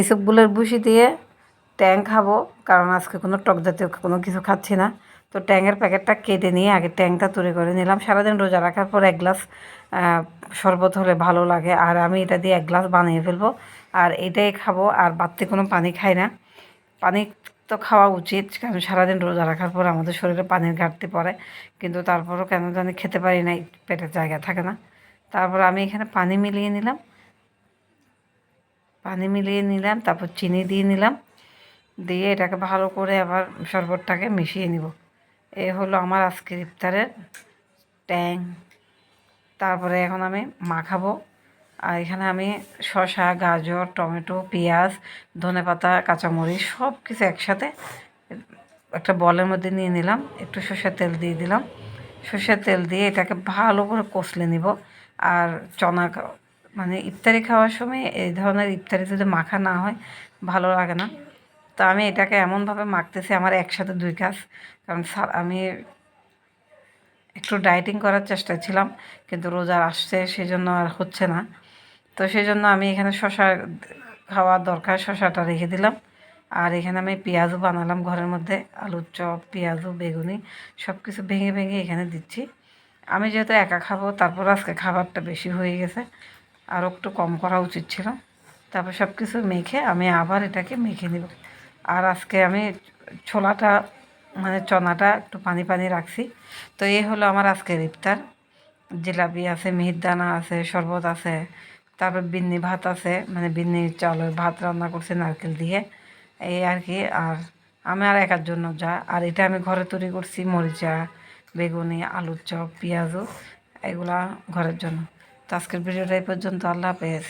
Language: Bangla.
ইসবগুলের ভুসি দিয়ে ট্যাং খাবো, কারণ আজকে কোনো টক জাতীয় কোনো কিছু খাচ্ছি না। তো ট্যাংয়ের প্যাকেটটা কেটে নিয়ে আগে ট্যাংটা তৈরি করে নিলাম। সারাদিন রোজা রাখার পর এক গ্লাস শরবত হলে ভালো লাগে, আর আমি এটা দিয়ে এক গ্লাস বানিয়ে ফেলবো আর এটাই খাবো। আর বাড়তি কোনো পানি খাই না। পানি তো খাওয়া উচিত, কারণ সারাদিন রোজা রাখার পর আমাদের শরীরে পানির ঘাটতি পড়ে, কিন্তু তারপরও কেন জানি খেতে পারি না, পেটের জায়গা থাকে না। তারপর আমি এখানে পানি মিলিয়ে নিলাম, তারপর চিনি দিয়ে নিলাম, দিয়ে এটাকে ভালো করে আবার শরবতটাকে মিশিয়ে নিব। এই হলো আমার আজকের ইফতারের ট্যাং। তারপরে এখন আমি মাখাবো। আর এখানে আমি শসা, গাজর, টমেটো, পেঁয়াজ, ধনেপাতা, কাঁচামরিচ সব কিছু একসাথে একটা বলের মধ্যে নিয়ে নিলাম। একটু সর্ষের তেল দিয়ে দিলাম। সর্ষের তেল দিয়ে এটাকে ভালো করে কষলে নিব। আর মানে ইফতারি খাওয়ার সময় এই ধরনের ইফতারি যদি মাখা না হয় ভালো লাগে না। তো আমি এটাকে এমনভাবে মাখতেছি আমার একসাথে দুই কাজ, কারণ আমি একটু ডায়েটিং করার চেষ্টায় ছিলাম, কিন্তু রোজা আসছে সেজন্য আর হচ্ছে না। তো সেই জন্য আমি এখানে শসা খাওয়ার দরকার, শসাটা রেখে দিলাম। আর এখানে আমি পেঁয়াজও বানালাম ঘরের মধ্যে, আলুর চপ, পেঁয়াজও, বেগুনি সব কিছু ভেঙে ভেঙে এখানে দিচ্ছি। আমি যেহেতু একা খাবো, তারপর আজকে খাবারটা বেশি হয়ে গেছে, আরও একটু কম করা উচিত ছিল। তারপর সব কিছু মেখে আমি আবার এটাকে মেখে নিব। আর আজকে আমি ছোলাটা মানে চনাটা একটু পানি পানি রাখছি। তো এই হলো আমার আজকের ইফতার। জিলাপি আছে, মিহিদানা আছে, শরবত আছে, তারপর বিন্নি ভাত আছে, মানে বিন্নি চাউলের ভাত রান্না করছে নারকেল দিয়ে, এই আর কি। আর আমি আর একার জন্য যা, আর এটা আমি ঘরে তৈরি করছি, মরিচা, বেগুনি, আলুর চপ, পেঁয়াজও, এগুলা ঘরের জন্য। তো আজকের ভিডিওটা এই পর্যন্ত। আল্লাহ হাফেজ।